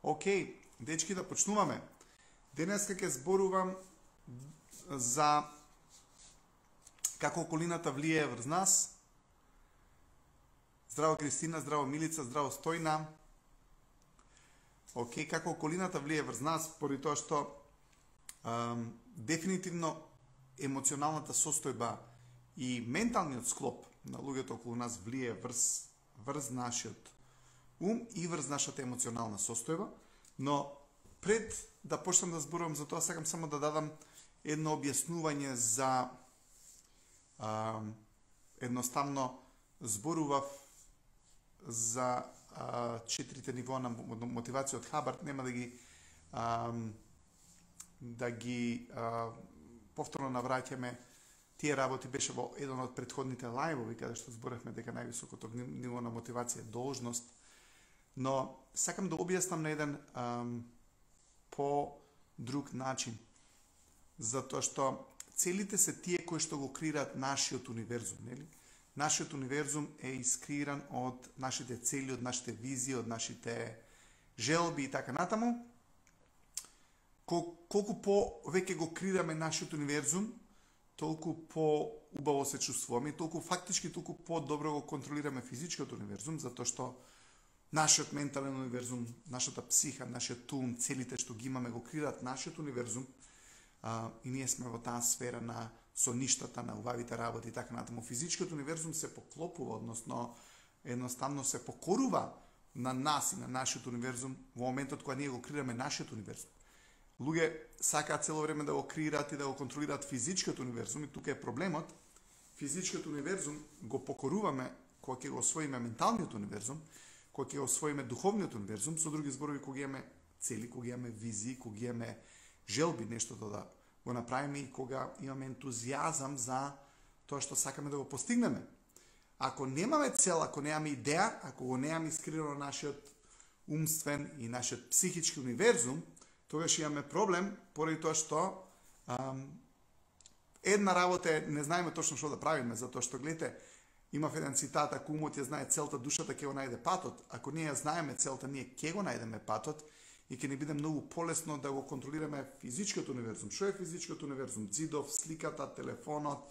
Океј, дечки, да почнуваме. Денеска ќе зборувам за како околината влијае врз нас. Здраво Кристина, здраво Милица, здраво Стојна. Океј, како околината влијае врз нас, поради тоа што дефинитивно емоционалната состојба и менталниот склоп на луѓето околу нас влијае врз нашиот ум и врз нашата емоционална состојба, но пред да почнам да зборувам за тоа, сакам само да дадам едно објаснување за едноставно зборував за четирите нивоа на мотивација од Хабард, нема да ги повторно навраќаме. Тие работи беше во еден од претходните лајвови, каде што зборевме дека највисокото ниво на мотивација е должност, но сакам да објаснам на еден по-друг начин, затоа што целите се тие кои што го креираат нашиот универзум, нели? Нашиот универзум е искреиран од нашите цели, од нашите визии, од нашите желби и така натаму. Колку повеќе го креираме нашиот универзум, толку по-убаво се чувствуваме и толку по-добро го контролираме физичкиот универзум, затоа што нашиот ментален универзум, нашата психа, нашиот ум, целите што ги имаме го креираат нашиот универзум, и ние сме во таа сфера на соништата, на убавите работи и така натаму. Физичкиот универзум се поклопува, односно едноставно се покорува на нас и на нашиот универзум во моментот кога ние го креираме нашиот универзум. Луѓе сакаат цело време да го креираат и да го контролираат физичкиот универзум и тука е проблемот. Физичкиот универзум го покоруваме кога ќе го освоиме менталниот универзум, кога ќе го освоиме духовниот универзум, со други зборови кога имаме цели, кога имаме визии, кога имаме желби нештото да го направиме и кога имаме ентузијазам за тоа што сакаме да го постигнеме. Ако немаме цел, ако немаме идеја, ако го немаме искрено нашиот умствен и нашиот психички универзум, тогаш имаме проблем, поради тоа што една работа е не знаеме точно што да правиме, затоа што гледате, имав еден цитат: ако умот ја знае целта, душата ќе го најде патот. Ако ние ја знаеме целта, ние ќе го најдеме патот и ќе ни биде многу полесно да го контролираме физичкиот универзум. Што е физичкиот универзум? Ѕидов, сликата, телефонот,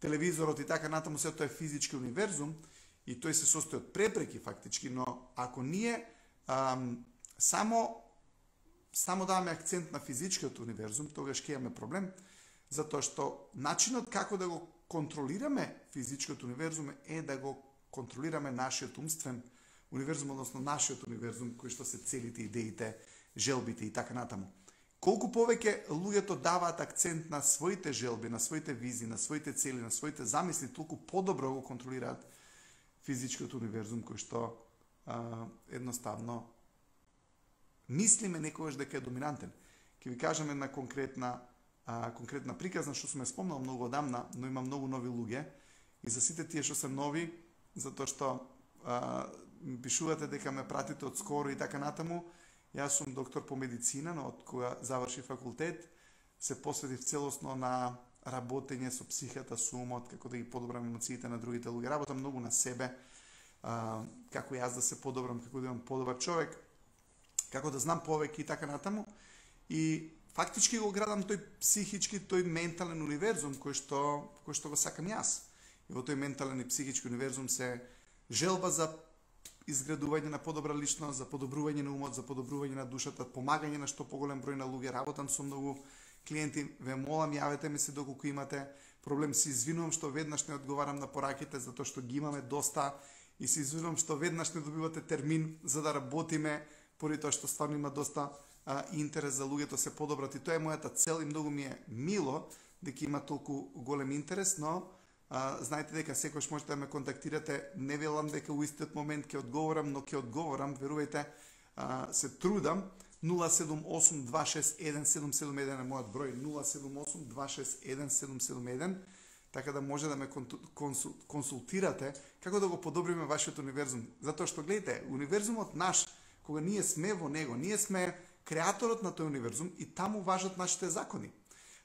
телевизорот и така натаму, се тоа е физички универзум и тој се состои од препреки фактички, но ако ние само даваме акцент на физичкиот универзум, тогаш ќе имаме проблем, затоа што начинот како да го контролираме физичкиот универзум е да го контролираме нашиот умствен универзум, односно нашиот универзум, кој што се целите, идеите, желбите и така натаму. Колку повеќе луѓето даваат акцент на своите желби, на своите визии, на своите цели, на своите замисли, толку подобро го контролираат физичкиот универзум, кој што едноставно мислиме некогаш дека е доминантен. Ќе ви кажам една конкретна приказна што сум спомнал многу одамна, но има многу нови луѓе и за сите тие што се нови, затоа што ми пишувате дека ме пратите од скоро и така натаму. Јас сум доктор по медицина, но од кога заврши факултет се посветив целосно на работење со психата, со умот, како да ги подобрам емоциите на другите луѓе. Работам многу на себе, како јас да се подобрам, како да имам подобар човек, како да знам повеќе и така натаму. И фактички го градам тој психички, тој ментален универзум кој што го сакам јас. И во тој ментален и психички универзум се желба за изградување на подобра личност, за подобрување на умот, за подобрување на душата, помагање на што поголем број на луѓе. Работам со многу клиенти, ве молам, јавете ми се доколку имате проблем. Се извинувам што веднаш не одговарам на пораките, затоа што ги имаме доста, и се извинувам што веднаш не добивате термин за да работиме, поради тоа што стварно има доста интерес за луѓето се подобрат, и тоа е мојата цел и многу ми е мило дека има толку голем интерес, но знаете дека секојаш можете да ме контактирате. Не велам дека во истиот момент ќе одговорам, но ќе одговорам, верувајте, се трудам. 078-261-771 е мојот број, 078-261-771, така да може да ме консултирате како да го подобриме вашиот универзум. Затоа што гледате, универзумот наш, кога ние сме во него, ние сме креаторот на тој универзум и таму важат нашите закони.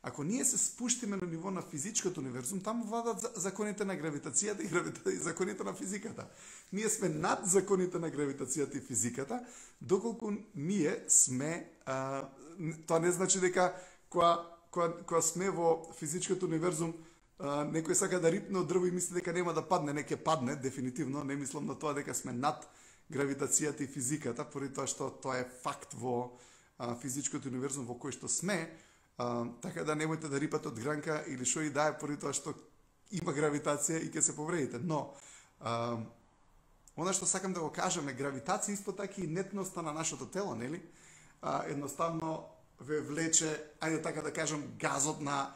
Ако ние се спуштиме на ниво на физичкото универзум, таму владат законите на гравитацијата и законите на физиката. Ние сме над законите на гравитацијата и физиката, доколку ние сме, тоа не значи дека кога сме во физичкото универзум, некој сака да рипне од дрво и мисли дека нема да падне, не ќе падне, дефинитивно, не мислам на тоа дека сме над гравитацијата и физиката, поради тоа што тоа е факт во физичкото универзум во кој што сме, така да немојте да рипате од гранка или што и да е, поради тоа што има гравитација и ќе се повредите. Но, она што сакам да го кажам е гравитација исто така и инертноста на нашето тело, нели? Едноставно ве влече, ајде така да кажам, газот на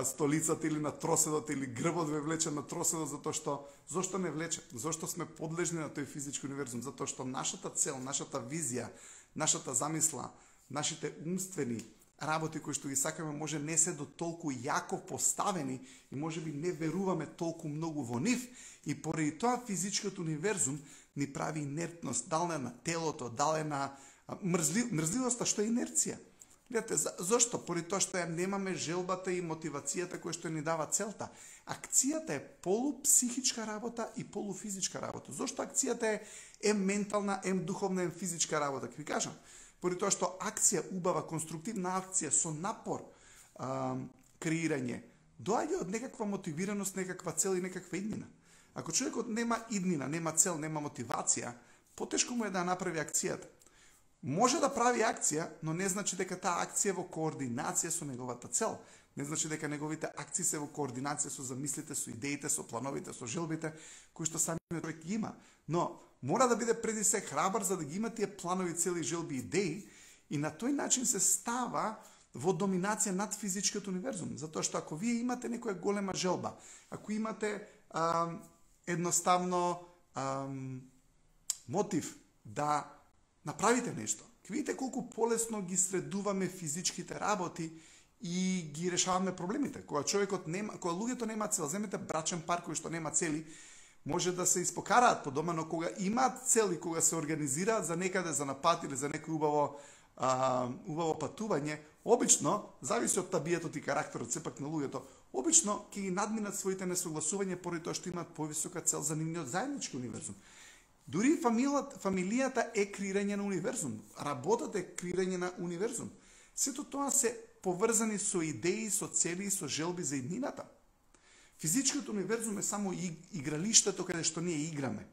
столицата или на троседот или грбот ве влече на троседот, затоа што зошто не влече? Зошто сме подлежни на тој физички универзум? Затоа што нашата цел, нашата визија, нашата замисла, нашите умствени работи кои што ги сакаме може не се до толку јако поставени и можеби не веруваме толку многу во нив и поради тоа физичкиот универзум ни прави инертност, дал на телото, дал на мрзливоста, што е инерција. Гледате, зошто? Поради тоа што ја немаме желбата и мотивацијата која што ни дава целта. Акцијата е полупсихичка работа и полуфизичка работа. Зошто акцијата е ментална, духовна, физичка работа? Ќе ви кажам. Поради тоа што акција, убава, конструктивна акција со напор, креирање, доаѓа од некаква мотивираност, некаква цел и некаква иднина. Ако човекот нема иднина, нема цел, нема мотивација, потешко му е да направи акцијата. Може да прави акција, но не значи дека таа акција е во координација со неговата цел. Не значи дека неговите акции се во координација со замислите, со идеите, со плановите, со желбите, кои што самиот човек ги има. Но мора да биде преди се храбар за да ги има тие планови, цели, желби, идеи и на тој начин се става во доминација над физичкиот универзум. Затоа што ако вие имате некоја голема желба, ако имате едноставно мотив да направите нешто, ќе видите колку полесно ги средуваме физичките работи и ги решаваме проблемите. Кога човекот нема, кога луѓето нема цел, земете брачен пар кој што нема цели, може да се испокараат по дома, но кога имаат цели, кога се организираат за некаде, за напад или за некој убаво патување, обично, зависи од табијатот и карактерот сепак на луѓето, обично ќе ги надминат своите несогласувања поради тоа што имаат повисока цел за нивниот заеднички универзум. Дури фамилијата е креирање на универзум, работата е креирање на универзум. Сето тоа се поврзани со идеи, со цели и со желби за иднината. Физичкиот универзум е само игралиштето каде што ние играме.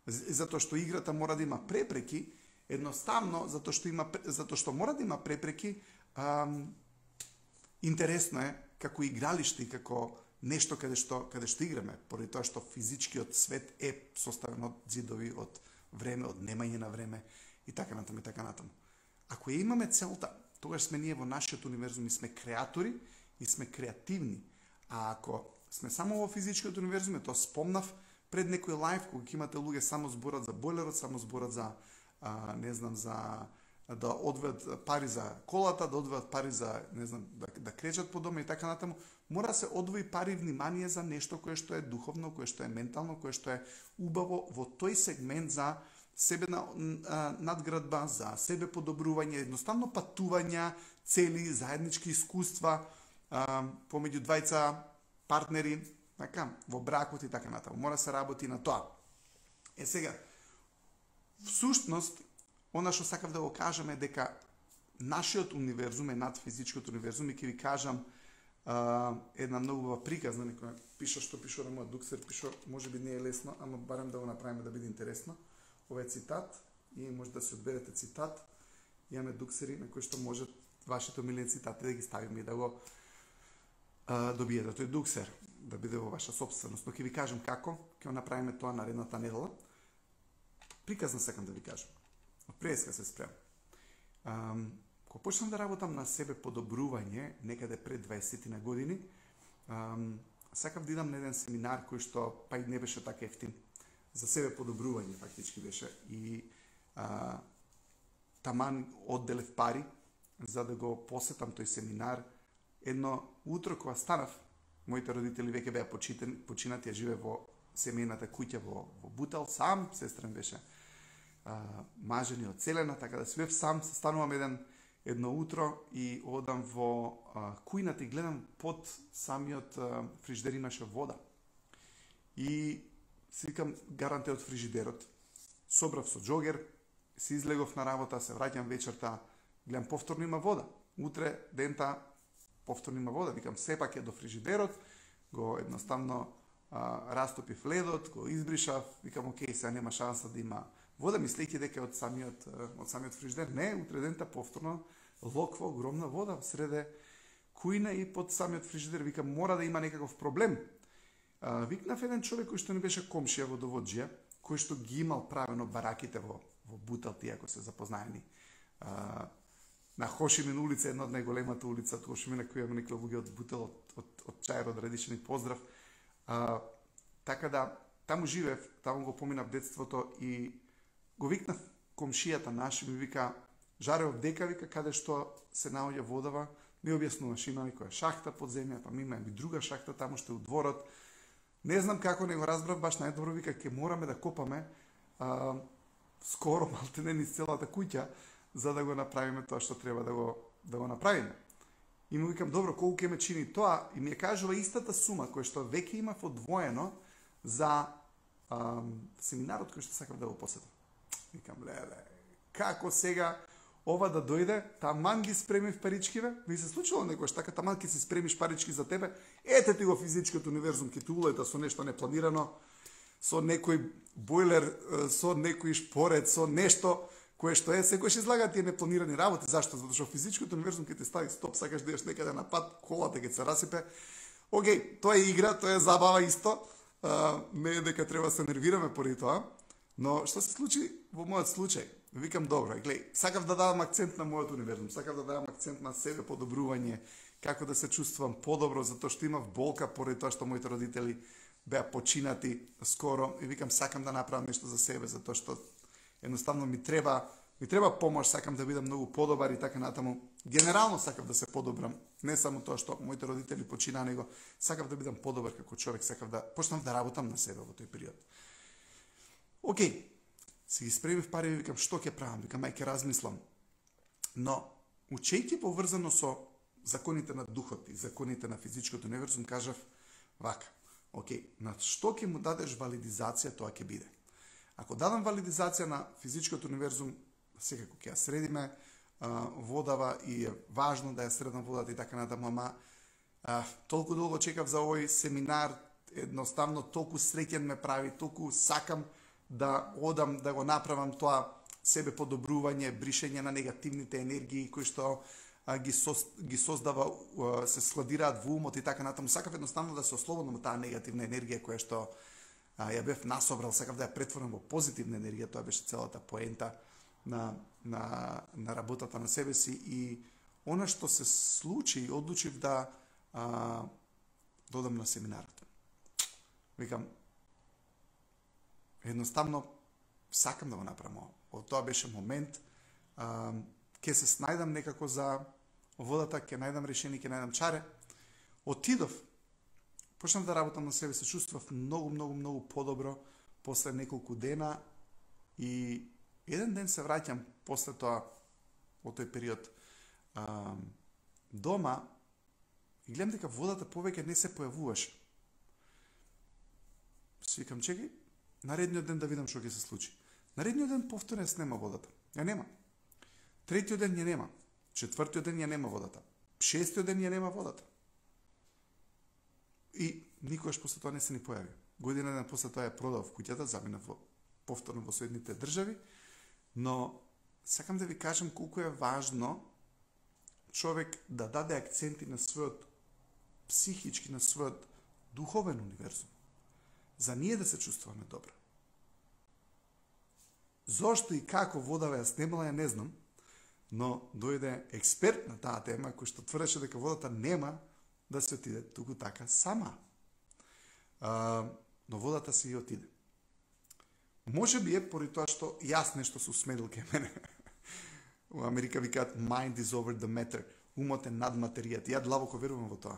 Затоа што играта мора да има препреки, едноставно затоа што мора да има препреки, интересно е како игралиште и како нешто каде што играме, поради тоа што физичкиот свет е составен од ѕидови, од време, од немање на време и така натаму и така натаму. Ако ја имаме целта, тогаш сме ние во нашиот универзум и сме креатори и сме креативни. А ако сме само во физичкиот универзум, тоа спомнав пред некој лайф кога ќе имате луѓе само зборат за бойлерот, само зборат за не знам, за да одвојат пари за колата, да одвојат пари за, не знам, да кречат по дома и така натаму, мора да се одвои пари и внимание за нешто кое што е духовно, кое што е ментално, кое што е убаво во тој сегмент за себе надградба, за себе подобрување, едноставно патувања, цели, заеднички искуства, помеѓу двајца партнери, така, во бракот и така натаму. Мора се работи на тоа. Сега, всушност, она што сакав да го кажам е дека нашиот универзум е над физичкиот универзум и ќе ви кажам една многу убава приказна, некоја пиша што пишува мојот дуксер, пиша, може би не е лесно, ама барем да го направиме да биде интересно. Ова е цитат и може да се одберете цитат. Имаме дуксери на кои што може вашите омилени цитати да ги ставиме и да го добиете тој дуксер, да биде во ваша собственост. Но ќе ви кажам како, ќе го направиме тоа наредната недела. Приказна сакам да ви кажам. Од преска се спрем. Кога почнам да работам на себе подобрување, некаде пред 20 на години, сакав да идам на еден семинар кој што па и не беше така ефтин. За себе подобрување фактички беше. И таман одделев пари за да го посетам тој семинар. Едно утро кога станав, моите родители веќе беа починати, ја живее во семејната куќа во Бутел, сам, сестра ми беше мажен и оцелена, така да си бев сам, станувам едно утро и одам во кујната и гледам под самиот фрижидер имаше вода. И си викам, гаранте од фрижидерот. Собрав со џогер, се излегов на работа, се враќам вечерта, гледам повторно има вода. Утре дента повторно има вода. Викам, сепак е до фрижидерот, го едноставно растопив ледот, го избришав, викам, окей, сега нема шанса да има вода, мислејќи дека од самиот фрижидер. Не, утре дента повторно локва огромна вода среде кујна и под самиот фрижидер. Викам, мора да има некаков проблем. Викнав еден човек кој што не беше комшија водоводжија, кој што ги имал правено бараките во Буталти, ако се запознаени. На Хошимин улица, една од најголемата улица од Хошимин, на која има некои луѓе од Бутал, од Чаир, од Радичани, поздрав. Така да, таму живеев, таму го поминав детството и го викнав комшијата наши, ми вика, жарев дека, вика, каде што се наоѓа водава, ми објаснуваш, има некоја шахта под земја, па ми има и друга шахта таму што е у дворот. Не знам како не го разбрав, баш најдобро, вика, ќе мораме да копаме скоро малтене низ целата куќа, за да го направиме тоа што треба да го направиме. И му викам, добро, колку ќе ме чини тоа? И ми е кажала истата сума која што веќе имав одвоено за семинарот кој што сакав да го посетам. Викам, леле, како сега ова да дојде, таман ги спремив паричкиве, ми се случило некојаш така, таман ќе си спремиш парички за тебе, ете ти го физичкиот универзум, ќе ти улета со нешто непланирано, со некој бойлер, со некој шпорец, со нешто кое што е, секојаш излага тие непланирани работи. Зашто? Затоа што физичкиот универзум ќе ти стави стоп, сакаш да идеш некаде на пат, колата ќе се расипе. Океј, тоа е игра, тоа е забава исто. Не е дека треба да се нервираме поради тоа, но што се случи во мојот случај? Викам, добро, глеј, сакав да дадам акцент на мојот универзум, сакав да дадам акцент на себе подобрување, како да се чувствувам подобро, затоа што имав болка поради тоа што моите родители беа починати скоро и викам, сакам да направам нешто за себе, затоа што едноставно ми треба помош, сакам да бидам многу подобар и така натаму. Генерално сакав да се подобрам, не само тоа што моите родители почина, него сакав да бидам подобар како човек, сакав да почнам да работам на себе во тој период. Океј, си ги спремив пари и викам, што ќе правам? Викам, ај ќе размислам. Но, учејќи поврзано со законите на духот и законите на физичкото универзум, кажав вака, океј, на што ќе му дадеш валидизација, тоа ќе биде. Ако дадам валидизација на физичкото универзум, секако ќе ја средиме водава и е важно да ја средам водата и така натаму, ама толку долго чекав за овој семинар, едноставно толку среќен ме прави, толку сакам да одам, да го направам тоа себе подобрување, бришење на негативните енергии кои што ги создава, се складираат во умот и така натаму. Сакав едноставно да се ослободам од таа негативна енергија која што ја бев насобрал, сакав да ја претворам во позитивна енергија, тоа беше целата поента на работата на себе си и она што се случи, одлучив да додам на семинарот. Викам, едноставно сакам да го направам ова. Тоа беше момент, ќе се снајдам некако за водата, ќе најдам решение, ќе најдам чаре. Отидов, почнав да работам на себе, се чувствував многу подобро после неколку дена и еден ден се враќам после тоа, во тој период, дома и гледам дека водата повеќе не се појавуваше. Си викам, чекај, наредниот ден да видам што ќе се случи. Наредниот ден повторно снема водата. Ја нема. Третиот ден ја нема. Четвртиот ден ја нема водата. Шестиот ден ја нема водата. И никогаш после тоа не се ни појави. Година ден после тоа ја продав куќата, заминав повторно во соединетите држави, но сакам да ви кажам колку е важно човек да даде акценти на својот психички, на својот духовен универзум, за ние да се чувствуваме добро. Зошто и како водава ја снемала, ја не знам, но дојде експерт на таа тема кој што тврдеше дека водата нема да се отиде туку така сама. Но водата си ја отиде. Може би е поради тоа што јас нешто се усмерил кај мене. У Америка викаат mind is over the matter. Умот е над материјата. Ја длабоко верувам во тоа.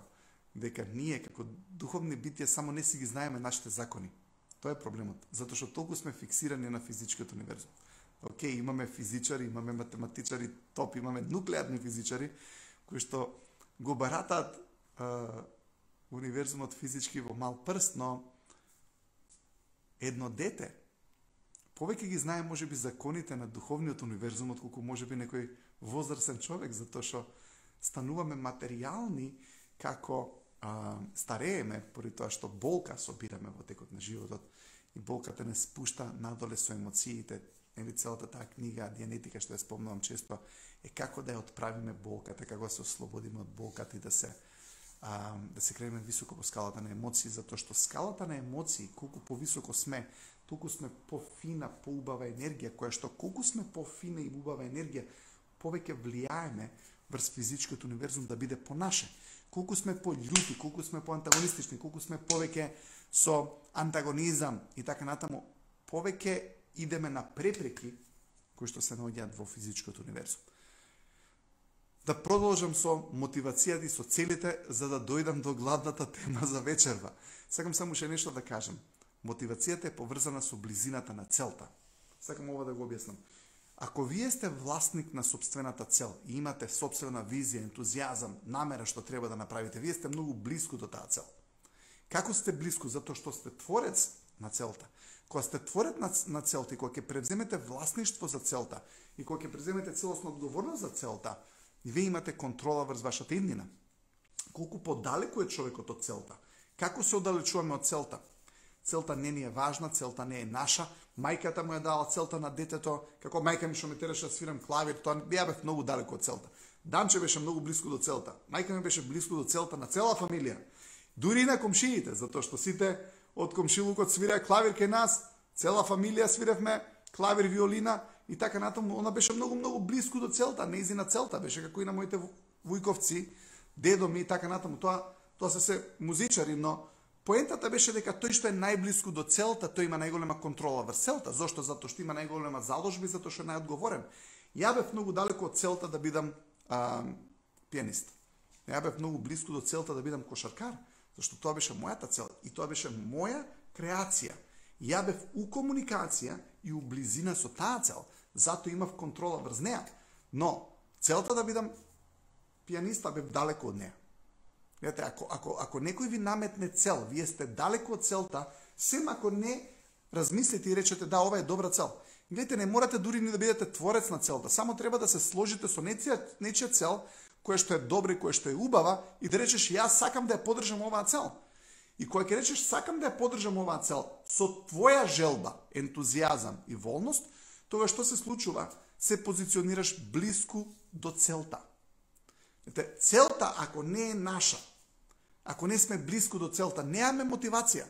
Дека ние како духовни битија само не си ги знаеме нашите закони. Тоа е проблемот. Затоа што толку сме фиксирани на физичкиот универзум. Океј, имаме физичари, имаме математичари, топ, имаме нуклеарни физичари, кои што го баратаат универзумот физички во мал прст, но едно дете повеќе ги знае можеби законите на духовниот универзум отколку можеби некој возрасен човек, затоа што стануваме материјални како старееме, поради тоа што болка собираме во текот на животот и болката не спушта надоле со емоциите. Или целата таа книга Дианетика, што ја спомнувам често, е како да ја отправиме болката, како да се ослободиме од болката и да се креме високо по скалата на емоции, затоа што скалата на емоции, колку повисоко сме, толку сме пофина, поубава енергија, која што колку сме пофина и убава енергија, повеќе влијаеме врз физичкиот универзум да биде понаше. Колку сме пољути, колку сме поантагонистични, колку сме повеќе со антагонизам и така натаму, повеќе идеме на препреки кои што се наоѓаат во физичкиот универзум. Да продолжам со мотивацијата и со целите, за да дојдам до главната тема за вечерва. Сакам само уште нешто да кажам. Мотивацијата е поврзана со близината на целта. Сакам ова да го објаснам. Ако вие сте власник на сопствената цел и имате сопствена визија, ентузијазам, намера што треба да направите, вие сте многу близко до таа цел. Како сте близко? Затоа што сте творец на целта. Кога сте творец на целта и кога ќе превземете власништво за целта и кога ќе превземете целосна одговорност за целта, и вие имате контрола врз вашата иднина. Колку подалеку е човекот од целта? Како се оддалечуваме од целта? Целта не ни е важна, целта не е наша. Мајката му ја дала целта на детето, како мајка ми што ме тераше да свирам клавир, тоа ја бев многу далеко од целта. Данче беше многу близко до целта. Мајка ми беше близко до целта на цела фамилија. Дури и на комшиите, затоа што сите од комшилукот свираа клавир кај нас, цела фамилија свиревме клавир, виолина и така натаму. Она беше многу близко до целта, неизина целта беше како и на моите вујковци, дедо ми и така натаму. Тоа се музичари, но поентата беше дека тој што е најблиску до целта, тој има најголема контрола врз целта. Зошто? Затоа што има најголема заложби, затоа што е најодговорен. Ја бев многу далеко од целта да бидам пианист. Ја бев многу близко до целта да бидам кошаркар, зашто тоа беше мојата цел и тоа беше моја креација. Ја бев у комуникација и у близина со таа цел, затоа имав контрола врз неа. Но целта да бидам пианиста бев далеко од неа. Видете, ако некој ви наметне цел, вие сте далеко од целта, сем ако не размислите и речете да, ова е добра цел. Видете, не морате дури ни да бидете творец на целта, само треба да се сложите со нечија цел, која што е добра и која што е убава, и да речеш јас сакам да ја поддржам оваа цел. И кога ќе речеш сакам да ја поддржам оваа цел со твоја желба, ентузијазам и волност, тога што се случува? Се позиционираш близко до целта. Целта, ако не е наша, ако не сме близко до целта, немаме мотивација.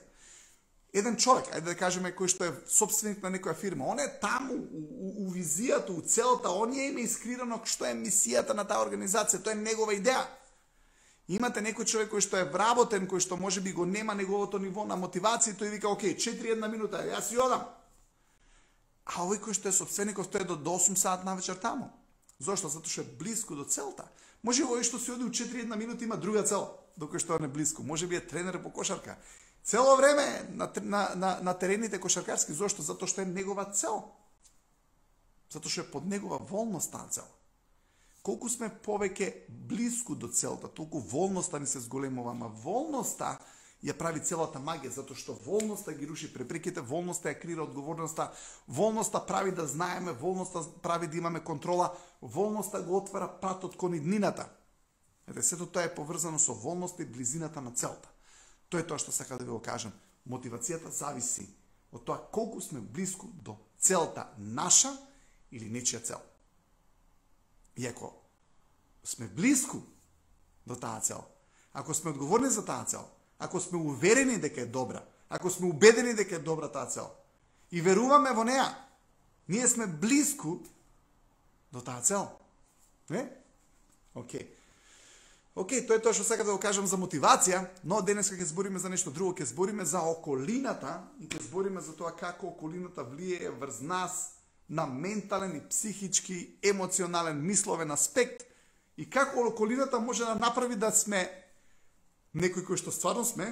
Еден човек, ајде да кажеме, кој што е собственик на некоја фирма, он е таму, у визијата, у целта, он е има искрирано што е мисијата на таа организација, тоа е негова идеја. Имате некој човек кој што е вработен, кој што може би го нема неговото ниво на мотивација, тој вика, окей, 4-1 минута, јас си одам. А овој кој што е собствеников, тој е до 8 саат на вечер таму. Зошто? Затоа што е близко до целта. Може овој што си оди у 4-1 минута има друга цел, докој што е близко. Може би е тренер по кошарка. Цело време на терените кошаркарски. Зошто? Затоа што е негова цел. Затоа што е под негова волност таа цел. Колку сме повеќе близко до целта, толку волноста ни се зголемува, ама волноста ја прави целата магија, затоа што волноста ги руши препреките, волноста ја крира одговорноста, волноста прави да знаеме, волноста прави да имаме контрола, волноста го отвара патот кон иднината. Ете, сето тоа е поврзано со волноста и близината на целта. Тоа е тоа што сака да ви го кажам. Мотивацијата зависи од тоа колку сме близко до целта наша или нечија цел. И ако сме близко до таа цел, ако сме одговорни за таа цел, ако сме уверени дека е добра, ако сме убедени дека е добра таа цел и веруваме во неа, ние сме близко до таа цел. Не? Океј, тоа е тоа што сакам да го кажам за мотивација, но денеска ќе збориме за нешто друго, ќе збориме за околината и ќе збориме за тоа како околината влијае врз нас на ментален и психички, емоционален, мисловен аспект и како околината може да направи да сме некој кој што стварно сме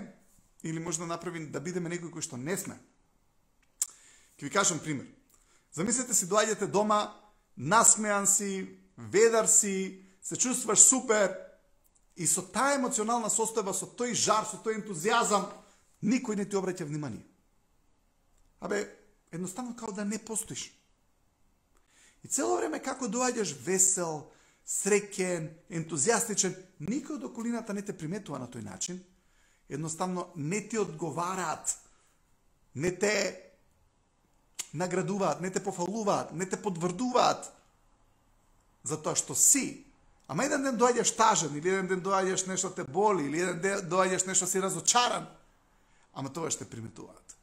или може да направи да бидеме некој кој што не сме. Ќе ви кажам пример. Замислете си, доаѓате дома, насмеан си, ведар си, се чувстваш супер и со таа емоционална состојба, со тој жар, со тој ентузијазам, никој не ти обраќа внимание. Едноставно као да не постоиш. И цело време како доаѓаш весел, среќен, ентузијастичен, никој од околината не те приметува на тој начин, едноставно не ти одговараат, не те наградуваат, не те пофалуваат, не те подврдуваат, затоа што си. Ама еден ден доаѓаш тажен, или еден ден доаѓаш нешто те боли, или еден ден доаѓаш нешто си разочаран, ама тоа ще приметуваат.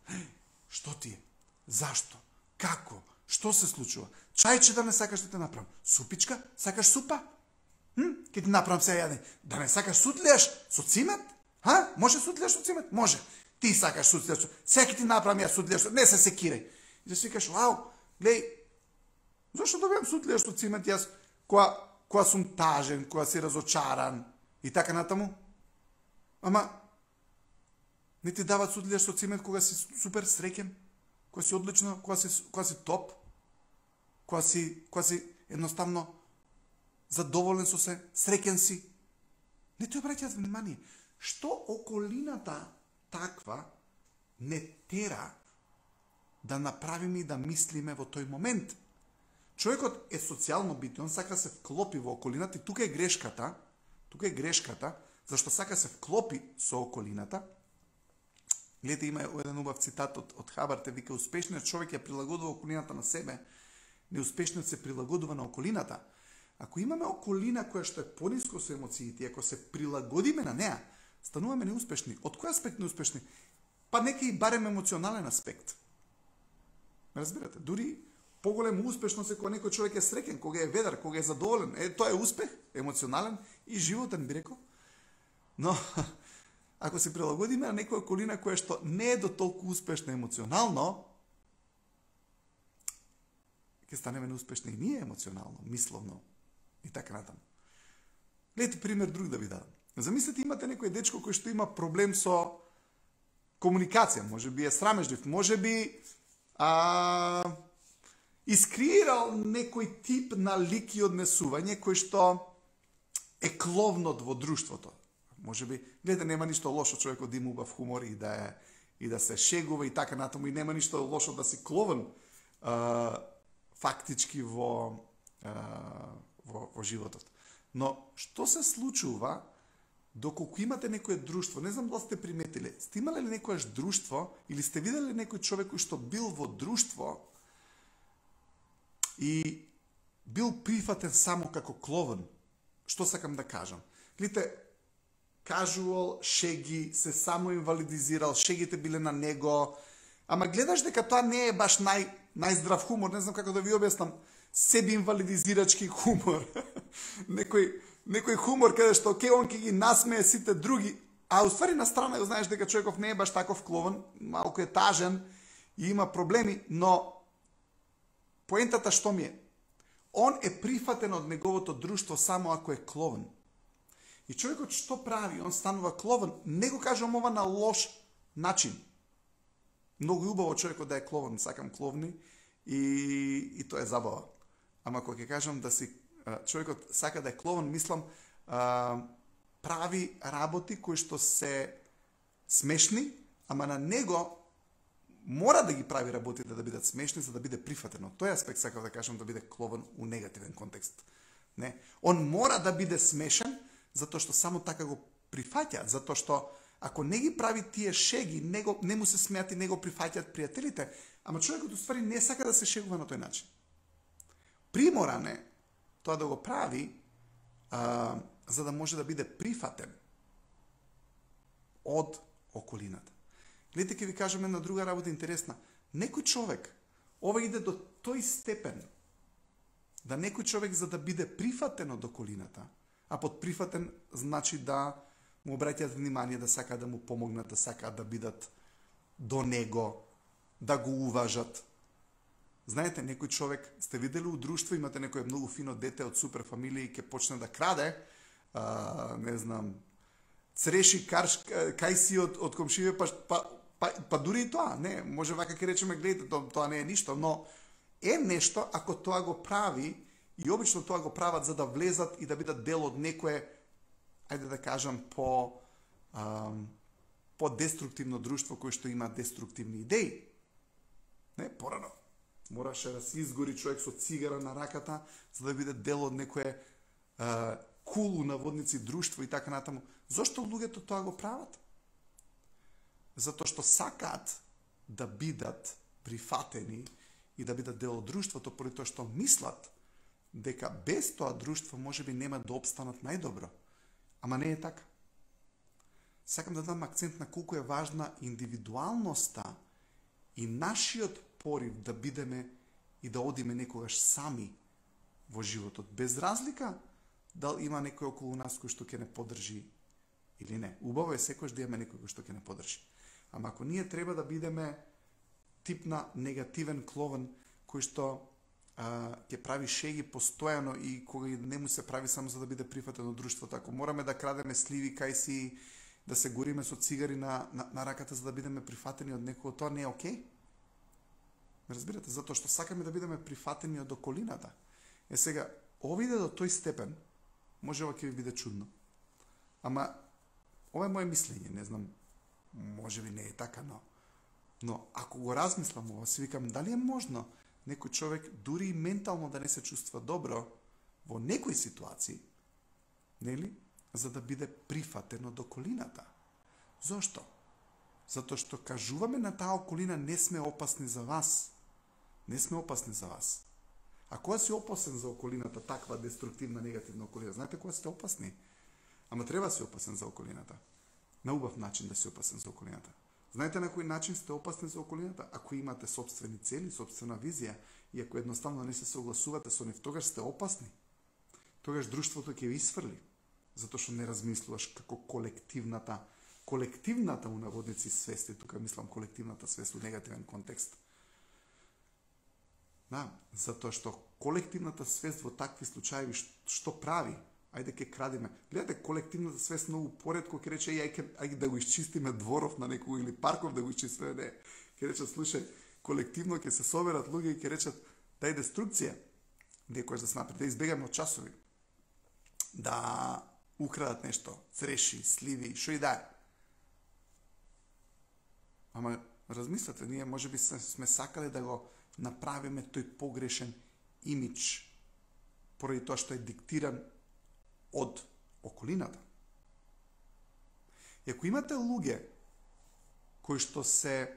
Што ти е? Зашто? Како? Што се случува? Чајче да не сакаш да те направам? Супичка? Сакаш супа? Ке ти направам сега јадење. Да не сакаш сутлеш со цимет? Може сутлеш со цимет? Може. Ти сакаш сутлеш. Сега ќе ти направам ја сутлеш. Не се секирај. И да си викаш, вау, глеј, зашто добивам сутлеш со цимет јас, која сум тажен, која си разочаран и така натаму? Ама не ти дават сутлеш со цимет кога си супер среќен, кога си одлично, кога си топ, кога си едноставно задоволен со се, среќен си. Не ти обраќаат внимание. Што околината таква не тера да направиме и да мислиме во тој момент? Човекот е социјално битен, он сака се вклопи во околината и тука е грешката, зашто сака се вклопи со околината. Гледате, има еден убав цитат од Хабарт, вика, успешниот човек ја прилагодува околината на себе, неуспешниот се прилагодува на околината. Ако имаме околина која што е пониско со емоциите, ако се прилагодиме на неа, стануваме неуспешни. Од кој аспект неуспешни? Па нека и барем емоционален аспект. Разбирате, дури поголем успешност е кога некој човек е среќен, кога е ведар, кога е задоволен. Тоа е успех, емоционален и животен, би рекол. Но ако се прилагодиме на некоја околина која што не е до толку успешна емоционално, ќе станеме неуспешни и ние емоционално, мисловно и така натаму. Гледате пример друг да ви дадам. Замислете, имате некој дечко кој што има проблем со комуникација, може би е срамежлив, може би искреирал некој тип на лик и однесување кој што е кловнот во друштвото. Може би, гледате, нема ништо лошо човекот да има убав хумор и да се шегува и така натаму, и нема ништо лошо да си кловен фактички во животот. Но што се случува доколку имате некое друштво? Не знам дали сте приметиле. Сте имале ли некојаш друштво или сте виделе некој човек кој што бил во друштво и бил прифатен само како кловен? Што сакам да кажам? Гледате, кажуал, шеги, се само инвалидизирал, шегите биле на него, ама гледаш дека тоа не е баш најздрав хумор, не знам како да ви објаснам, себе инвалидизирачки хумор. некој хумор каде што он ќе ги насмее сите други, а уствари на страна го знаеш дека човеков не е баш таков кловен, малку е тажен и има проблеми, но поентата што ми е? Он е прифатен од неговото друштво само ако е кловен. И човекот што прави? Он станува кловен. Не го кажам ова на лош начин. Многу убаво човекот да е кловен, сакам кловни и тоа е забава. Ама кога ќе кажам да си човекот сака да е кловен, мислам прави работи кои што се смешни, ама на него мора да ги прави работите да бидат смешни за да биде прифатен. Од тој аспект сакам да кажам да биде кловен у негативен контекст. Не, он мора да биде смешен затоа што само така го прифаќаат, затоа што ако не ги прави тие шеги, не му се смеат и не го прифаќаат пријателите, ама човекот уствари не сака да се шегува на тој начин. Приморан е тоа да го прави за да може да биде прифатен од околината. Гледате, ќе ви кажам една друга работа интересна. Некој човек, ова иде до тој степен, да некој човек за да биде прифатен од околината, а под прифатен значи да му обраќаат внимание, да сакаат да му помогнат, да сакаат да бидат до него, да го уважат. Знаете, некој човек, сте видели у друштво, имате некој многу фино дете од супер фамилија и ќе почне да краде, не знам, цреши кај си од комшиве, па дури и тоа, не, може вака ќе речеме, гледате, тоа не е ништо, но е нешто ако тоа го прави, и обично тоа го прават за да влезат и да бидат дел од некое, ајде да кажам, по деструктивно друштво кој што има деструктивни идеи. Не, порано мораше да се изгори човек со цигара на раката за да биде дел од некое кулу наводници друштво и така натаму. Зошто луѓето тоа го прават? Затоа што сакаат да бидат прифатени и да бидат дел од друштвото, поради тоа што мислат дека без тоа друштво можеби нема да обстанат најдобро. Ама не е така. Сакам да дам акцент на колку е важна индивидуалноста и нашиот порив да бидеме и да одиме некогаш сами во животот, без разлика дали има некој околу нас кој што ќе не поддржи или не. Убаво е секојаш да имаме некој кој што ќе не поддржи. Ама ако ние треба да бидеме тип на негативен кловен кој што ќе прави шеги постојано и кога не му се прави само за да биде прифатен од друштвото, ако мораме да крадеме сливи кај си, да се гориме со цигари на раката за да бидеме прифатени од некој, тоа не е окей. Разбирате, затоа што сакаме да бидеме прифатени од околината. Сега, ова иде до тој степен, може ова ќе ви биде чудно. Ама, ова е моje мислење, не знам, може би не е така, но ако го размислам ова, си викам, дали е можно некој човек дури и ментално да не се чувства добро во некои ситуации, нели, за да биде прифатен од околината. Зошто? Затоа што кажуваме на таа околина не сме опасни за вас. Не сме опасни за вас. А кога си опасен за околината, таква деструктивна, негативна околина, знаете кога сте опасни? Ама треба да си опасен за околината. На убав начин да си опасен за околината. Знаете на кој начин сте опасни за околината? Ако имате собствени цели, собствена визија и ако едноставно не се согласувате со нив, тогаш сте опасни. Тогаш друштвото ќе ви исфрли. Затоа што не размислуваш како колективната у наводници свести, тука мислам колективната свест у негативен контекст. Да, затоа што колективната свест во такви случаи што прави? Ајде ке крадиме. Гледате, колективната свест многу поретко ќе рече ајде да го исчистиме дворов на некој или парков да го исчистиме, не. Ќе речат, слушај, колективно ќе се соберат луѓе и ќе речат дај деструкција. Некојаш да се направи, да избегаме од часови. Да украдат нешто, цреши, сливи, шо и да е. Ама размислете, ние можеби сме сакале да го направиме тој погрешен имидж поради тоа што е диктиран од околината. И ако имате луѓе кои што се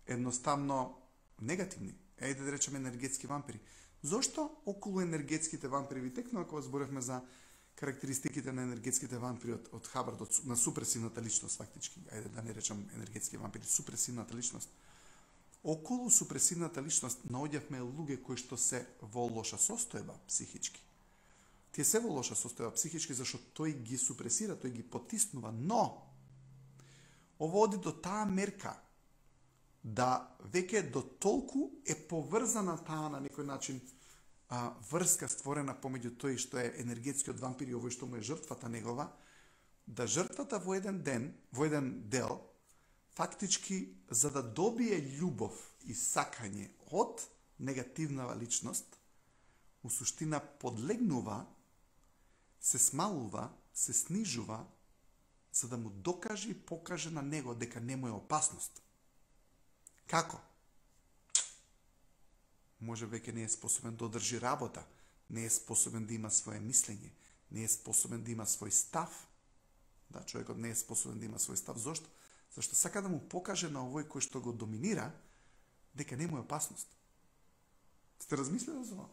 едноставно негативни, ајде да речеме енергетски вампири, зошто околу енергетските вампири, ви текнува кога зборевме за карактеристиките на енергетските вампири од Хабард, на супресивната личност фактички, ајде да не речам енергетски вампири, супресивната личност. Околу супресивната личност наоѓавме луѓе кои што се во лоша состојба психички. Тие се во лоша состојба психички зашто тој ги супресира, тој ги потиснува, но ово оди до таа мерка да веќе до толку е поврзана таа на некој начин врска створена помеѓу тој што е енергетскиот вампир и овој што му е жртвата негова, да жртвата во еден дел, фактички за да добие љубов и сакање од негативна личност, у суштина подлегнува, се смалува, се снижува, за да му докаже и покаже на него дека не му е опасност. Како? Може веќе не е способен да одржи работа, не е способен да има свое мислење, не е способен да има свој став. Да, човекот не е способен да има свој став. Зошто? Зашто сака да му покаже на овој кој што го доминира дека не му е опасност. Сте размислили за това?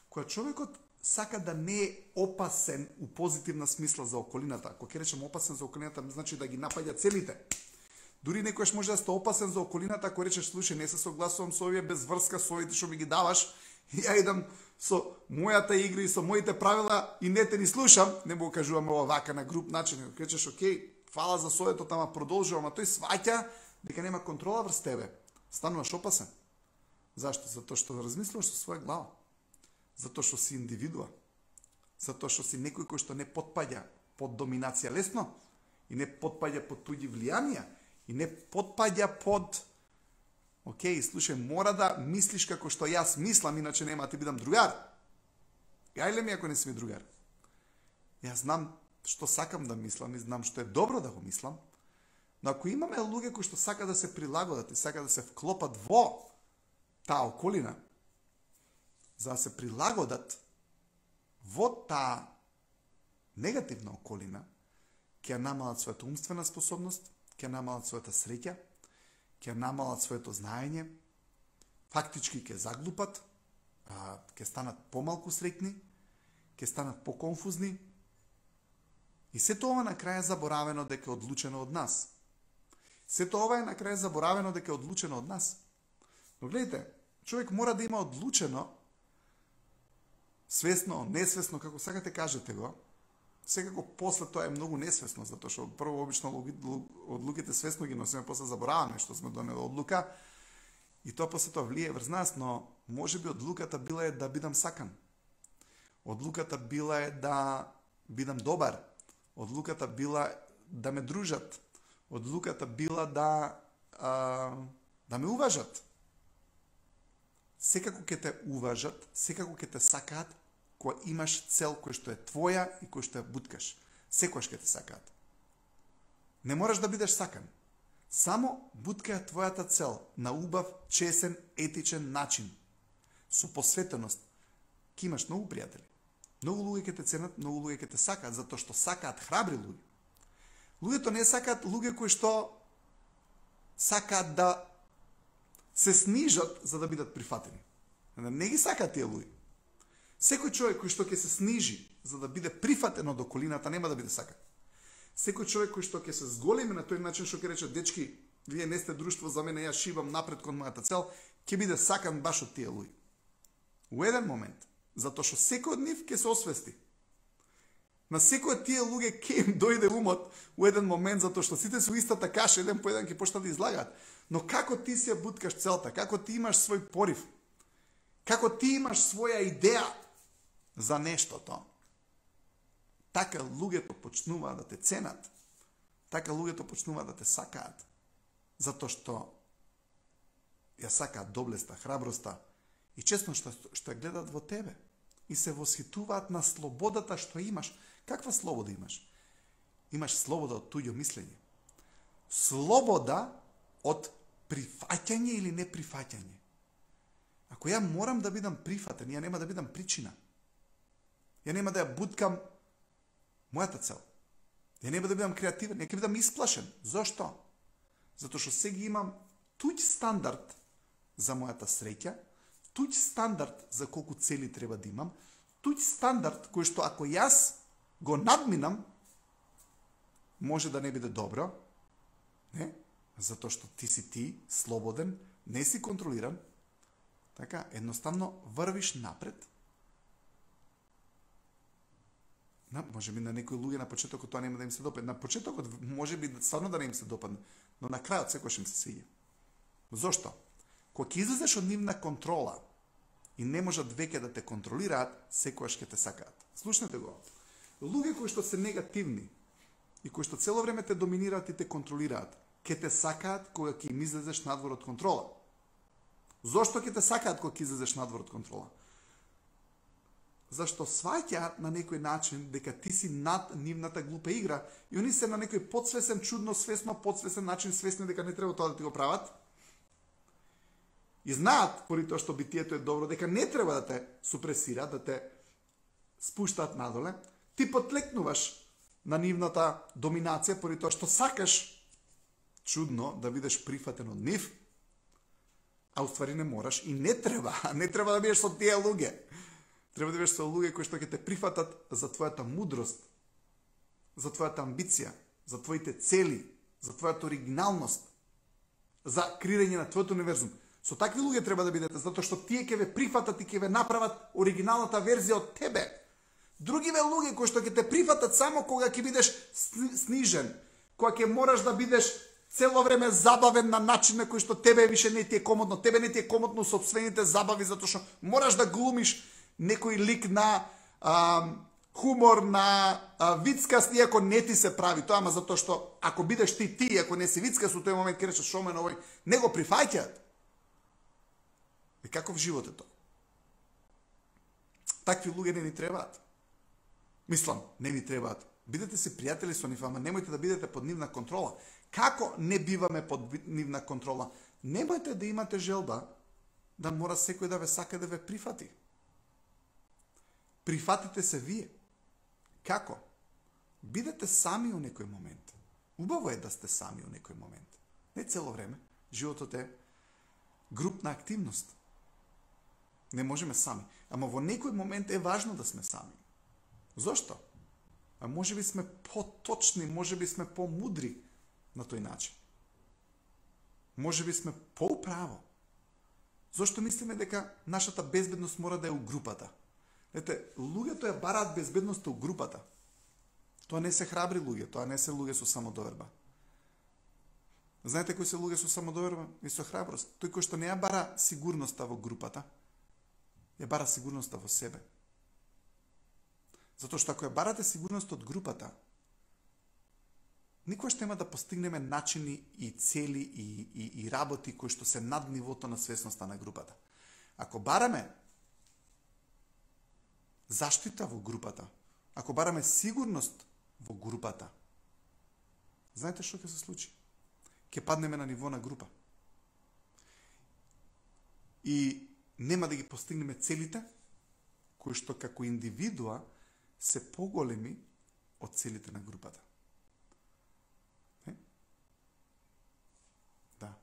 Кога човекот сака да не е опасен у позитивна смисла за околината, ако ќе речем опасен за околината, значи да ги напаѓа целите. Дури некојаш може да сте опасен за околината, ако речеш, слушај, не се согласувам со овие без врска, со овие што ми ги даваш, и ја идам со мојата игра и со моите правила и не те ни слушам, не му кажуваме ова вака на груп начин, ако речеш, окей, фала за советот, ама продолжувам, а тој сваќа дека нема контрола врз тебе. Стануваш опасен. Зашто? Затоа што размислуваш со своја глава. Затоа што си индивидуа. Затоа што си некој кој што не потпаѓа под доминација лесно и не потпаѓа под туѓи влијанија и не потпаѓа под Океј, слушај, мора да мислиш како што јас мислам, иначе нема да ти бидам другар. Гајле ми ако не си ми другар. Јас знам што сакам да мислам и знам што е добро да го мислам, но ако имаме луѓе кои што сака да се прилагодат и сака да се вклопат во таа околина, за да се прилагодат во таа негативна околина, ќе ја намалат својата умствена способност, ќе ја намалат својата среќа, ќе ја намалат своето знаење, фактички ќе заглупат, ќе станат помалку среќни, ќе станат поконфузни, и сето ова на крај е заборавено дека е одлучено од нас. Сето ова е на крај заборавено дека е одлучено од нас. Но гледайте, човек мора да има одлучено, свесно, несвесно, како сакате кажете го. Секако после тоа е многу несвесно, затоа што прво обично одлуките свесно ги носиме, после забораваме што сме донели одлука и тоа после тоа влие врз нас, но можеби одлуката била е да бидам сакан. Одлуката била е да бидам добар. Одлуката била да ме дружат. Одлуката била да ме уважат. Секако ќе те уважат, секако ќе те сакаат, кога имаш цел која што е твоја и која што ја буткаш. Секогаш ќе те сакаат. Не мораш да бидеш сакан. Само буткај твојата цел на убав, чесен, етичен начин. Со посветеност. Ке имаш многу пријатели. Многу луѓе ќе те ценат, многу луѓе ќе те сакаат, затоа што сакаат храбри луѓе. Луѓето не сакаат луѓе кои што сакаат да се снижат за да бидат прифатени. Не ги сакаат тие луѓе. Секој човек кој што ќе се снижи за да биде прифатен од околината нема да биде сакан. Секој човек кој што ќе се зголеми на тој начин што ќе рече дечки, вие не сте друштво за мене, јас шибам напред кон мојата цел, ќе биде сакан баш од тие луѓе. У еден момент, затоа што секој од нив ќе се освести. На секој од тие луѓе ќе им дојде умот у еден момент, затоа што сите се у истата каша, еден по еден ќе почнат да излагаат. Но како ти си ја буткаш целта, како ти имаш свој порив, како ти имаш своја идеја за нештото, така луѓето почнуваат да те ценат, така луѓето почнуваат да те сакаат, затоа што ја сакаат доблеста, храброста и честно што ја гледат во тебе и се восхитуваат на слободата што имаш. Каква слобода имаш? Имаш слобода од туѓо мислење. Слобода од прифаќање или неприфаќање. Ако ја морам да бидам прифатен, ја нема да бидам причина. Ја нема да ја буткам мојата цел. Ја нема да бидам креативен, ја ќе бидам исплашен. Зошто? Затоа што сега имам туѓ стандард за мојата среќа, туѓ стандард за колку цели треба да имам, туѓ стандард кој што ако јас го надминам, може да не биде добро, не? Затоа што ти си ти, слободен, не си контролиран, така, едноставно врвиш напред. Може би на некои луѓе на почетокот тоа нема да им се допадне. На почетокот може би стварно да не им се допадне, но на крајот секојаш им се свиѓа. Зошто? Кога ќе излезеш од нивна контрола и не можат веќе да те контролираат, секојаш ќе те сакаат. Слушнете го. Луѓе кои што се негативни и кои што цело време те доминираат и те контролираат, ќе те сакаат кога ќе им излезеш надвор од контрола. Зошто ќе те сакаат кога ќе излезеш надвор од контрола? Зашто сваќаат на некој начин дека ти си над нивната глупа игра и они се на некој подсвесен, чудно, свесно, подсвесен начин свесни дека не треба тоа да ти го прават. И знаат, поради тоа што битието е добро, дека не треба да те супресираат, да те спуштаат надоле. Ти потлекнуваш на нивната доминација поради тоа што сакаш чудно да бидеш прифатен од нив, а уствари не мораш и не треба да бидеш со тие луѓе. Треба да бидеш со луѓе кои што ќе те прифатат за твојата мудрост, за твојата амбиција, за твоите цели, за твојата оригиналност, за креирање на твојот универзум. Со такви луѓе треба да бидете, затоа што тие ќе ве прифатат и ќе ве направат оригиналната верзија од тебе. Другиве луѓе кои што ќе те прифатат само кога ќе бидеш снижен, кога ќе мораш да бидеш цело време забавен на начин на кој што тебе више не ти е комодно, тебе не ти е комодно сопствените забави, затоа што мораш да глумиш некој лик на хумор, на вицкаст, иако не ти се прави тоа, ама затоа што ако бидеш ти, ако не си вицкаст, у тој момент ќе речеш шо мен овој, не го прифаќаат. И каков живот е тоа? Такви луѓе не ни требаат. Мислам, не ни требаат. Бидете си пријатели со нив, ама немојте да бидете под нивна контрола. Како не биваме под нивна контрола? Немојте да имате желба да мора секој да ве сака да ве прифати. Прифатите се вие. Како? Бидете сами у некој момент. Убаво е да сте сами у некој момент. Не цело време. Животот е групна активност. Не можеме сами. Ама во некој момент е важно да сме сами. Зошто? А може би сме поточни, може би сме помудри на тој начин. Може би сме поуправо. Зошто мислиме дека нашата безбедност мора да е у групата? Ете, луѓето ја бараат безбедноста у групата. Тоа не се храбри луѓе, тоа не се луѓе со самодоверба. Знаете кои се луѓе со самодоверба и со храброст? Тој кој што не ја бара сигурноста во групата, ја бара сигурноста во себе. Затоа што ако ја барате сигурност од групата, никош нема да постигнеме начини и цели и работи кои што се над нивото на свесноста на групата. Ако бараме заштита во групата, ако бараме сигурност во групата, знаете што ќе се случи? Ќе паднеме на ниво на група. И нема да ги постигнеме целите, кои што како индивидуа се поголеми од целите на групата. Да.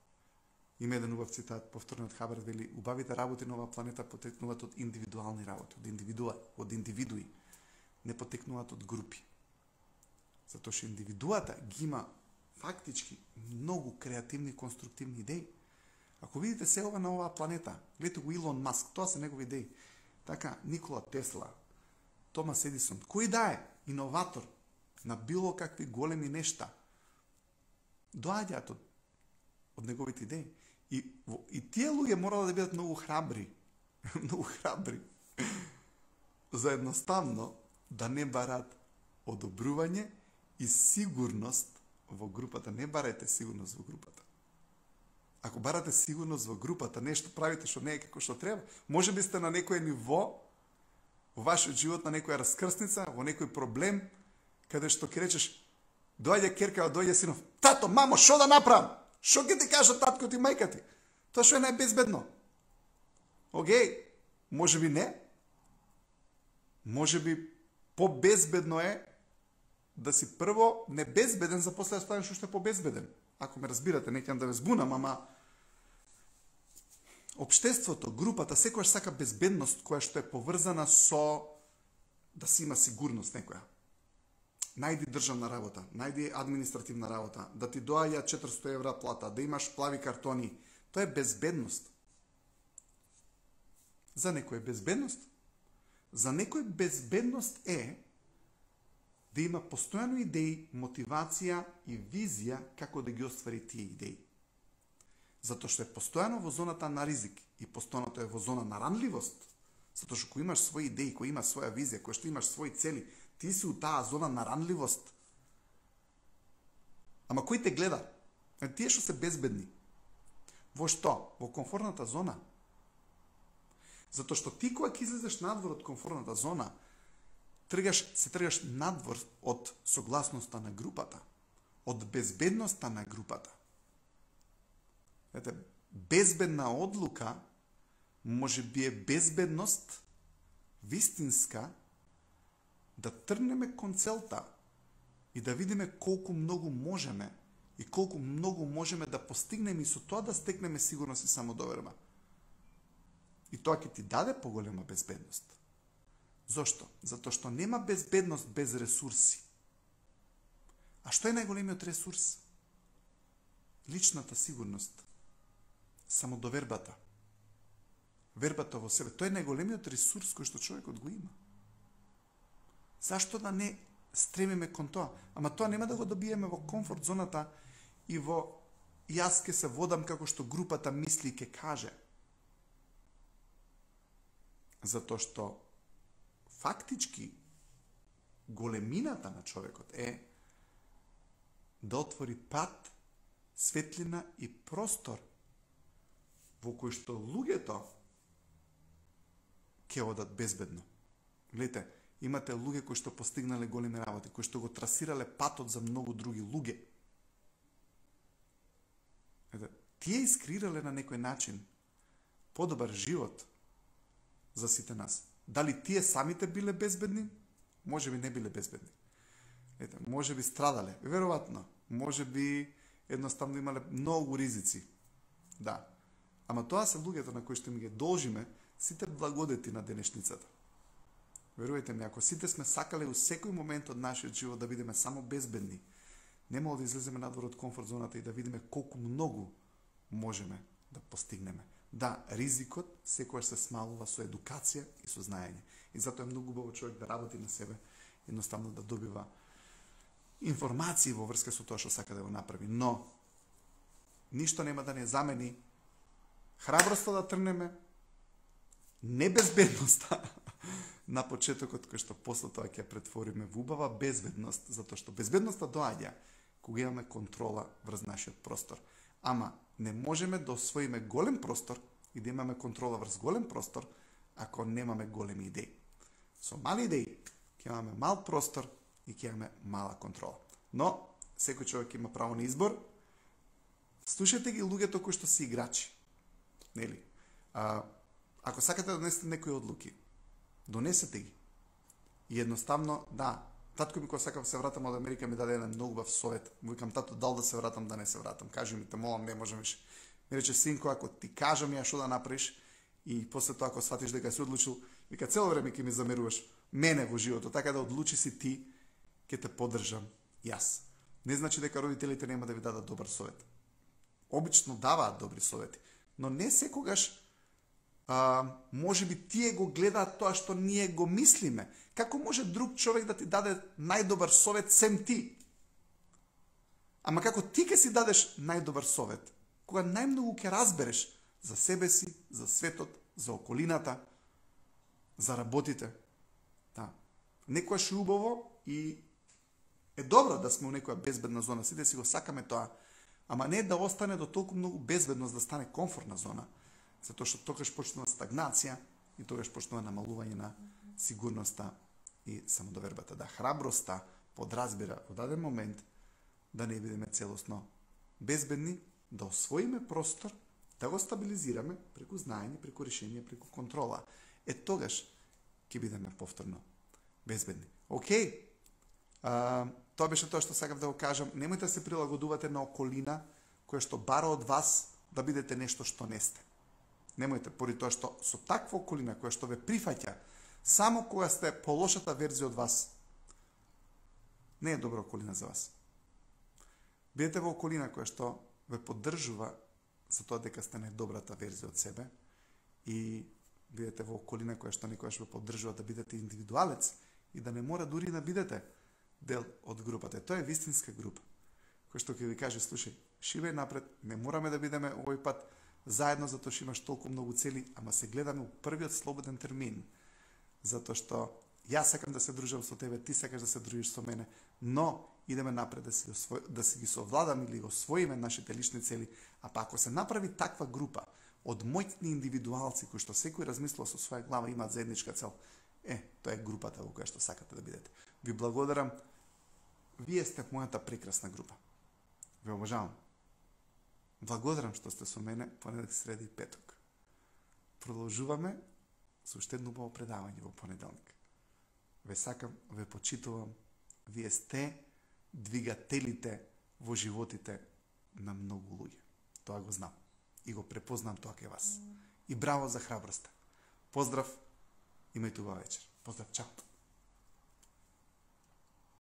Има еден убав цитат, повторен од Хабер, вели: убавите работи на оваа планета потекнуваат од индивидуални работи, од индивидуи, не потекнуваат од групи. Затоа што индивидуата ги има фактички многу креативни, конструктивни идеи. Ако видите се ова на оваа планета, гледате го Илон Маск, тоа се негови идеи. Така, Никола Тесла, Томас Едисон, кој да е иноватор на било какви големи нешта, доаѓаат од неговите идеи. И тие луѓе морало да бидат многу храбри, многу храбри, за едноставно да не барат одобрување и сигурност во групата. Не барајте сигурност во групата. Ако барате сигурност во групата, нешто правите што не е како што треба, може би сте на некој ниво во вашиот живот, на некоја раскрсница, во некој проблем, каде што ќе речеш, доаѓа керка, доаѓа синов, тато, мамо, шо да направам? Шо ќе ти кажа татко ти, мајка ти? Тоа што е најбезбедно. Океј, може би не. Може би побезбедно е да си прво небезбеден, за после да станеш уште побезбеден. Ако ме разбирате, не ќе да ве збунам, ама општеството, групата, секогаш сака безбедност која што е поврзана со да си има сигурност некоја. Најди државна работа, најди административна работа, да ти доаѓа 400 евра плата, да имаш плави картони. Тоа е безбедност. За некој е безбедност. За некој безбедност е да има постојано идеи, мотивација и визија како да ги оствари тие идеи. Затоа што е постојано во зоната на ризик и постојаното е во зона на ранливост, затоа што кој имаш своји идеи, кој има своја визија, кој што имаш своји цели, ти си у таа зона на ранливост. Ама кој те гледа? Тие што се безбедни. Во што? Во комфортната зона. Затоа што ти кога ќе излезеш надвор од комфортната зона, се тргаш надвор од согласноста на групата, од безбедноста на групата. Ете, безбедна одлука може би е безбедност вистинска да тргнеме кон целта и да видиме колку многу можеме и колку многу можеме да постигнеме и со тоа да стекнеме сигурност и самодоверба. И тоа ќе ти даде поголема безбедност. Зошто? Затоа што нема безбедност без ресурси. А што е најголемиот ресурс? Личната сигурност. Самодовербата. Вербата во себе. Тоа е најголемиот ресурс кој што човекот го има. Зашто да не стремиме кон тоа? Ама тоа нема да го добиеме во комфорт зоната и во јас ке се водам како што групата мисли и ке каже. Затоа што фактички големината на човекот е да отвори пат, светлина и простор во кој што луѓето ќе одат безбедно. Гледате, имате луѓе кои што постигнале големи работи, кои што го трасирале патот за многу други луѓе. Тие искреирале на некој начин подобар живот за сите нас. Дали тие самите биле безбедни? Може би не биле безбедни. Може би страдале, веројатно. Може би едноставно имале многу ризици. Да. Ама тоа се луѓето на кои што ми ги должиме сите благодети на денешницата. Верујте ми, ако сите сме сакале у секој момент од нашиот живот да бидеме само безбедни, нема да излеземе надвор од комфорт зоната и да видиме колку многу можеме да постигнеме. Да, ризикот секогаш се смалува со едукација и со знаење. И затоа е многу убаво човек да работи на себе, едноставно да добива информации во врска со тоа што сака да го направи. Но ништо нема да не замени храброста да трнеме, небезбедноста на почетокот, кој што после тоа ќе претвориме во убава безбедност, затоа што безбедноста доаѓа кога имаме контрола врз нашиот простор. Ама не можеме да освоиме голем простор и да имаме контрола врз голем простор ако немаме големи идеи. Со мали идеи ќе имаме мал простор и ќе имаме мала контрола. Но секој човек има право на избор. Слушајте ги луѓето кои што се играчи. Нели? Ако сакате да донесете некои одлуки, донесете ги. И едноставно, да, татко ми кога сакав да се вратам од Америка ми даде еден многу убав совет. Му викам, тато, дал да се вратам, да не се вратам. Кажи ми, те молам, не можам више. Ми рече, синко, ако ти кажам ја што да направиш и после тоа ако сватиш дека си одлучил, вика, цело време ќе ми замеруваш мене во животот, така да одлучи си ти, ќе те поддржам јас. Не значи дека родителите нема да ви дадат добар совет. Обично даваат добри совети, но не секогаш може би тие го гледаат тоа што ние го мислиме. Како може друг човек да ти даде најдобар совет сем ти? Ама како ти ќе си дадеш најдобар совет? Кога најмногу ќе разбереш за себе си, за светот, за околината, за работите. Да. Некојаш е убаво и е добро да сме у некоја безбедна зона. Сите си го сакаме тоа. Ама не да остане до толку многу безбедност да стане комфортна зона. Затоа што тогаш почнува стагнација и тогаш почнува намалување на сигурноста и самодовербата. Да, храброста подразбира во даден момент да не бидеме целосно безбедни, да освоиме простор, да го стабилизираме преку знаење, преку решение, преку контрола. Тогаш ќе бидеме повторно безбедни. Океј, тоа беше тоа што сакав да го кажам. Немојте да се прилагодувате на околина која што бара од вас да бидете нешто што не сте. Немојте, поради тоа што со таква околина која што ве прифаќа само кога сте полошата верзија од вас, не е добра околина за вас. Бидете во околина која што ве поддржува за тоа дека сте најдобрата верзија од себе и бидете во околина која што некојаш ве поддржува да бидете индивидуалец и да не мора дури да бидете дел од групата. Тоа е вистинска група, која што ќе ви каже, слушај, шивај напред, не мораме да бидеме овој пат заедно затоа што имаш толку многу цели, ама се гледаме у првиот слободен термин, затоа што јас сакам да се дружам со тебе, ти сакаш да се дружиш со мене, но идеме напред да си ги совладаме или освоиме нашите лични цели, а па ако се направи таква група од моќни индивидуалци кои што секој размислува со своја глава имаат заедничка цел, тоа е групата во која што сакате да бидете. Ви благодарам. Вие сте мојата прекрасна група. Ве обожавам. Благодарам што сте со мене понеделник, среда и петок. Продолжуваме со уште едно убаво предавање во понеделник. Ве сакам, ве почитувам. Вие сте двигателите во животите на многу луѓе. Тоа го знам. И го препознам тоа кај вас. И браво за храброста. Поздрав, имајте убава вечер. Поздрав, чао.